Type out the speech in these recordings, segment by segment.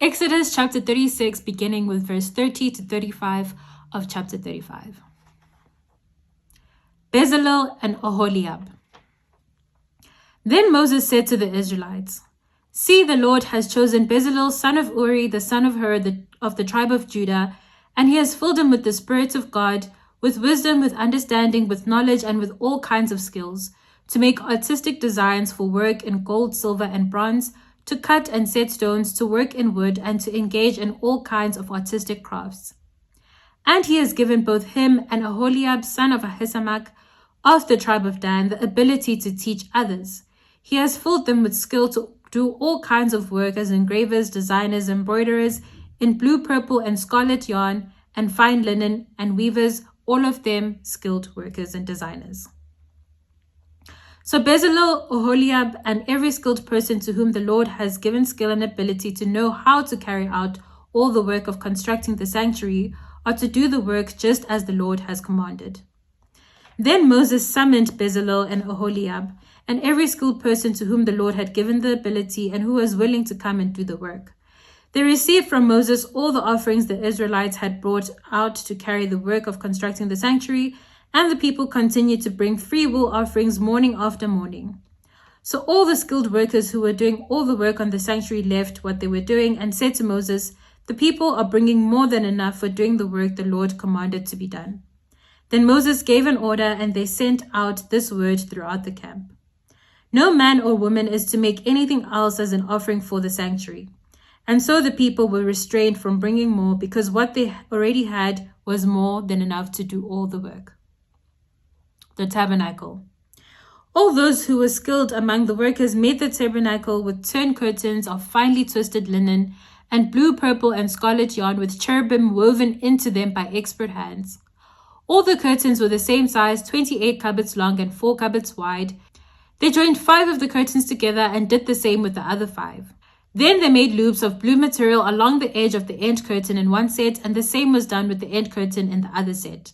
Exodus chapter 36, beginning with verse 30 to 35 of chapter 35. Bezalel and Oholiab. Then Moses said to the Israelites, "See, the Lord has chosen Bezalel, son of Uri, the son of Hur, of the tribe of Judah, and he has filled him with the Spirit of God, with wisdom, with understanding, with knowledge, and with all kinds of skills, to make artistic designs for work in gold, silver, and bronze, to cut and set stones, to work in wood, and to engage in all kinds of artistic crafts. And he has given both him and Oholiab, son of Ahisamach, of the tribe of Dan, the ability to teach others. He has filled them with skill to do all kinds of work as engravers, designers, embroiderers, in blue, purple, and scarlet yarn, and fine linen, and weavers, all of them skilled workers and designers." So Bezalel, Oholiab, and every skilled person to whom the Lord has given skill and ability to know how to carry out all the work of constructing the sanctuary are to do the work just as the Lord has commanded. Then Moses summoned Bezalel and Oholiab, and every skilled person to whom the Lord had given the ability and who was willing to come and do the work. They received from Moses all the offerings the Israelites had brought out to carry the work of constructing the sanctuary, and the people continued to bring free will offerings morning after morning. So all the skilled workers who were doing all the work on the sanctuary left what they were doing and said to Moses, "The people are bringing more than enough for doing the work the Lord commanded to be done." Then Moses gave an order, and they sent out this word throughout the camp: "No man or woman is to make anything else as an offering for the sanctuary." And so the people were restrained from bringing more, because what they already had was more than enough to do all the work. The Tabernacle. All those who were skilled among the workers made the tabernacle with turned curtains of finely twisted linen and blue, purple, and scarlet yarn with cherubim woven into them by expert hands. All the curtains were the same size, 28 cubits long and 4 cubits wide. They joined 5 of the curtains together and did the same with the other 5. Then they made loops of blue material along the edge of the end curtain in one set, and the same was done with the end curtain in the other set.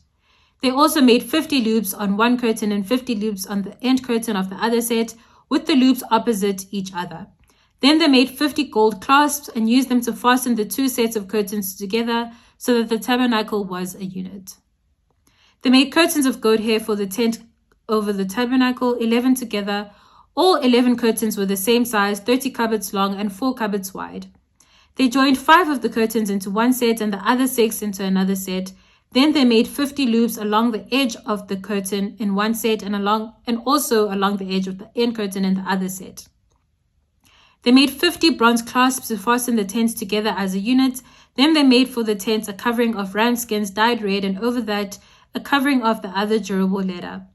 They also made 50 loops on one curtain and 50 loops on the end curtain of the other set, with the loops opposite each other. Then they made 50 gold clasps and used them to fasten the 2 sets of curtains together so that the tabernacle was a unit. They made curtains of goat hair for the tent over the tabernacle, 11 together. All 11 curtains were the same size, 30 cubits long and 4 cubits wide. They joined 5 of the curtains into one set and the other 6 into another set. Then they made 50 loops along the edge of the curtain in one set and also along the edge of the end curtain in the other set. They made 50 bronze clasps to fasten the tents together as a unit. Then they made for the tents a covering of ram skins dyed red, and over that a covering of the other durable leather.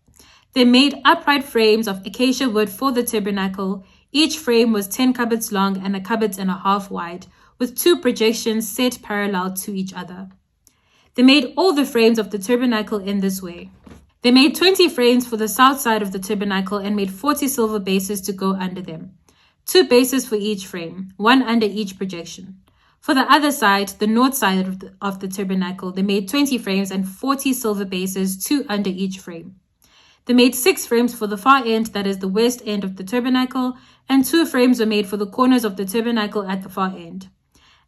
They made upright frames of acacia wood for the tabernacle. Each frame was 10 cubits long and a cubit and a half wide, with 2 projections set parallel to each other. They made all the frames of the tabernacle in this way. They made 20 frames for the south side of the tabernacle and made 40 silver bases to go under them. 2 bases for each frame, 1 under each projection. For the other side, the north side of the tabernacle, they made 20 frames and 40 silver bases, 2 under each frame. They made 6 frames for the far end, that is the west end of the tabernacle, and 2 frames were made for the corners of the tabernacle at the far end.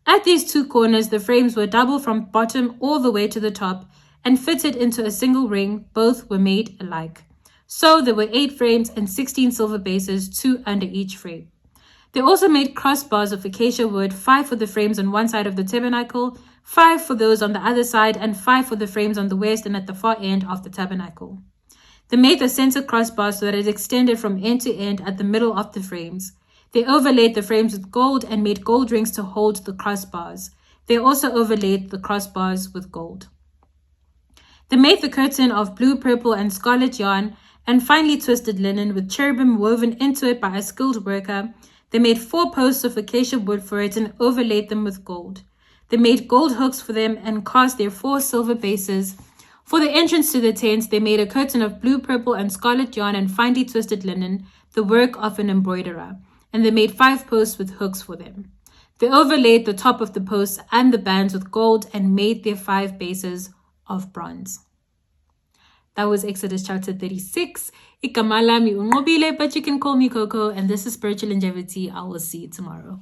At these 2 corners, the frames were double from bottom all the way to the top and fitted into a single ring. Both were made alike. So there were 8 frames and 16 silver bases, 2 under each frame. They also made crossbars of acacia wood, 5 for the frames on one side of the tabernacle, 5 for those on the other side, and 5 for the frames on the west and at the far end of the tabernacle. They made the center crossbar so that it extended from end to end at the middle of the frames. They overlaid the frames with gold and made gold rings to hold the crossbars. They also overlaid the crossbars with gold. They made the curtain of blue, purple, and scarlet yarn and finely twisted linen with cherubim woven into it by a skilled worker. They made 4 posts of acacia wood for it and overlaid them with gold. They made gold hooks for them and cast their 4 silver bases. For the entrance to the tent, they made a curtain of blue, purple, and scarlet yarn and finely twisted linen, the work of an embroiderer. And they made 5 posts with hooks for them. They overlaid the top of the posts and the bands with gold and made their 5 bases of bronze. That was Exodus chapter 36. Igama lami Unqobile, but you can call me Coco, and this is Spiritual Longevity. I will see you tomorrow.